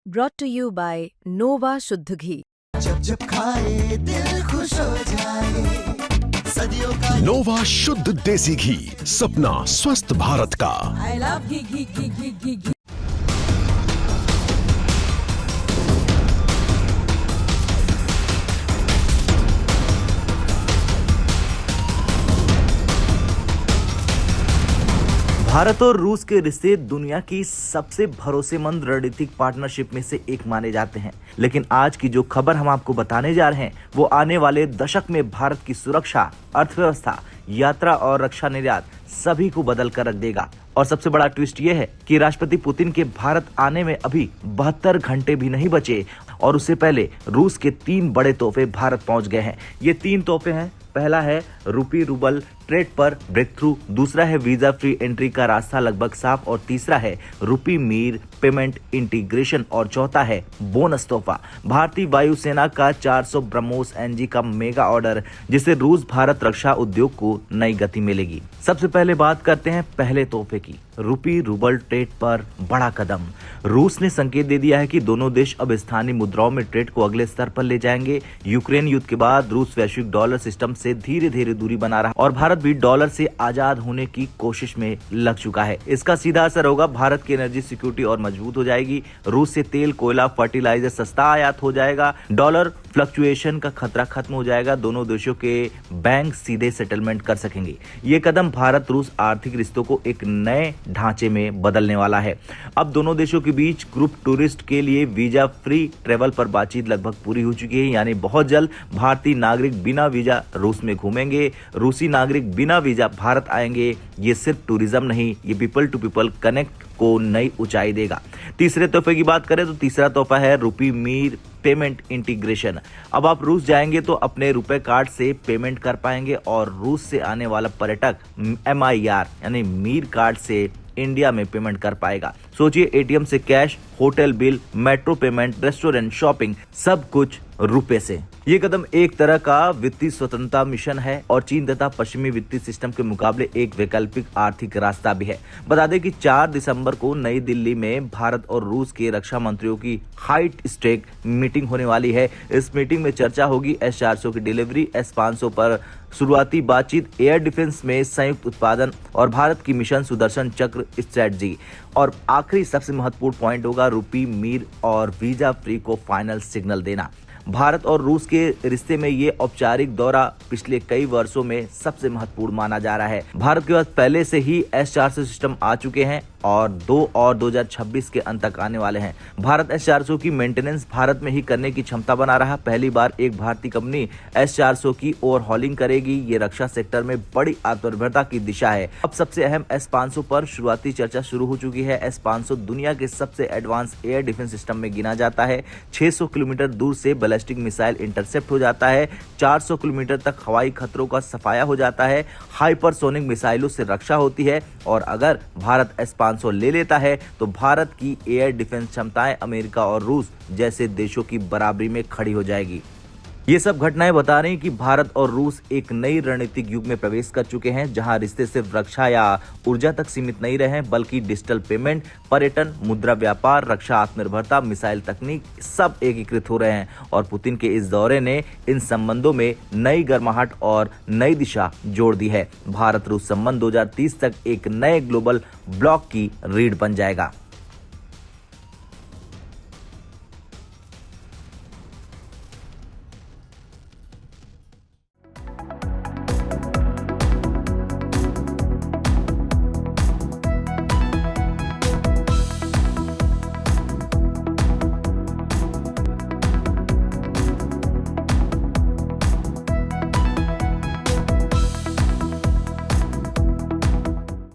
brought to you by Nova शुद्ध घी। जब जब खाए दिल खुश हो जाए, सदियों का नोवा शुद्ध देसी घी, सपना स्वस्थ भारत का। I love घी घी घी घी घी घी। भारत और रूस के रिश्ते दुनिया की सबसे भरोसेमंद रणनीतिक पार्टनरशिप में से एक माने जाते हैं। लेकिन आज की जो खबर हम आपको बताने जा रहे हैं वो आने वाले दशक में भारत की सुरक्षा, अर्थव्यवस्था, यात्रा और रक्षा निर्यात सभी को बदल कर रख देगा। और सबसे बड़ा ट्विस्ट ये है कि राष्ट्रपति पुतिन के भारत आने में अभी 72 घंटे भी नहीं बचे और उससे पहले रूस के 3 बड़े तोहफे भारत पहुंच गए हैं। ये 3 तोहफे हैं। पहला है रूपी रूबल ट्रेड पर ब्रेक थ्रू, दूसरा है वीजा फ्री एंट्री का रास्ता लगभग साफ और तीसरा है रूपी मीर पेमेंट इंटीग्रेशन और चौथा है बोनस तोहफा, भारतीय वायुसेना का 400 ब्रह्मोस एनजी का मेगा ऑर्डर, जिससे रूस भारत रक्षा उद्योग को नई गति मिलेगी। सबसे पहले बात करते हैं पहले तोहफे की, रूपी रूबल ट्रेड पर बड़ा कदम। रूस ने संकेत दे दिया है कि दोनों देश अब स्थानीय मुद्राओं में ट्रेड को अगले स्तर पर ले जाएंगे। यूक्रेन युद्ध के बाद रूस वैश्विक डॉलर सिस्टम से धीरे धीरे दूरी बना रहा और भारत भी डॉलर से आजाद होने की कोशिश में लग चुका है। इसका सीधा असर होगा भारत की एनर्जी सिक्योरिटी और मजबूत हो जाएगी। रूस से तेल, कोयला, फर्टिलाइजर सस्ता आयात हो जाएगा। डॉलर फ्लक्चुएशन का खतरा खत्म हो जाएगा। दोनों देशों के बैंक सीधे सेटलमेंट कर सकेंगे। ये कदम भारत रूस आर्थिक रिश्तों को एक नए ढांचे में बदलने वाला है। अब दोनों देशों के बीच ग्रुप टूरिस्ट के लिए वीजा फ्री ट्रेवल पर बातचीत लगभग पूरी हो चुकी है, यानी बहुत जल्द भारतीय नागरिक बिना वीजा रूस में घूमेंगे, रूसी नागरिक बिना वीजा भारत आएंगे। ये सिर्फ टूरिज्म नहीं, ये पीपल टू पीपल कनेक्ट को नई ऊंचाई देगा। तीसरे तोहफे की बात करें तो तीसरा तोहफा है रूपी मीर पेमेंट इंटीग्रेशन। अब आप रूस जाएंगे तो अपने रुपए कार्ड से पेमेंट कर पाएंगे और रूस से आने वाला पर्यटक MIR यानी मीर कार्ड से इंडिया में पेमेंट कर पाएगा। सोचिए, एटीएम से cash, hotel bill, metro payment, restaurant, shopping, सब कुछ रुपए से। ये कदम एक तरह का वित्तीय स्वतंत्रता मिशन है और चीन तथा पश्चिमी वित्तीय सिस्टम के मुकाबले एक वैकल्पिक आर्थिक रास्ता भी है। बता दें कि 4 दिसंबर को नई दिल्ली में भारत और रूस के रक्षा मंत्रियों की हाइट स्टेक मीटिंग होने वाली है। इस मीटिंग में चर्चा होगी S-400 की डिलीवरी, S-500 पर शुरुआती बातचीत, एयर डिफेंस में संयुक्त उत्पादन और भारत की मिशन सुदर्शन चक्र स्ट्रेटजी। और आखिरी सबसे महत्वपूर्ण पॉइंट होगा रूपी मीर और वीजा फ्री को फाइनल सिग्नल देना। भारत और रूस के रिश्ते में ये औपचारिक दौरा पिछले कई वर्षों में सबसे महत्वपूर्ण माना जा रहा है। भारत के पास पहले से ही S-400 सिस्टम आ चुके हैं और 2026 के अंत तक आने वाले हैं। भारत S-400 की मेंटेनेंस भारत में ही करने की क्षमता बना रहा। पहली बार एक भारतीय कंपनी S-400 की ओवरहॉलिंग करेगी। ये रक्षा सेक्टर में बड़ी आत्मनिर्भरता की दिशा है। अब सबसे अहम S-500 पर शुरुआती चर्चा शुरू हो चुकी है। S-500 दुनिया के सबसे एडवांस एयर डिफेंस सिस्टम में गिना जाता है। 600 किलोमीटर दूर से बैलिस्टिक मिसाइल इंटरसेप्ट हो जाता है। 400 किलोमीटर तक हवाई खतरों का सफाया हो जाता है। हाइपरसोनिक मिसाइलों से रक्षा होती है और अगर भारत S-500 ले लेता है तो भारत की एयर डिफेंस क्षमताएं अमेरिका और रूस जैसे देशों की बराबरी में खड़ी हो जाएगी। ये सब घटनाएं बता रही हैं कि भारत और रूस एक नई रणनीतिक युग में प्रवेश कर चुके हैं, जहां रिश्ते सिर्फ रक्षा या ऊर्जा तक सीमित नहीं रहे बल्कि डिजिटल पेमेंट, पर्यटन, मुद्रा व्यापार, रक्षा आत्मनिर्भरता, मिसाइल तकनीक सब एकीकृत हो रहे हैं। और पुतिन के इस दौरे ने इन संबंधों में नई गर्माहट और नई दिशा जोड़ दी है। भारत रूस संबंध 2030 तक एक नए ग्लोबल ब्लॉक की रीढ़ बन जाएगा।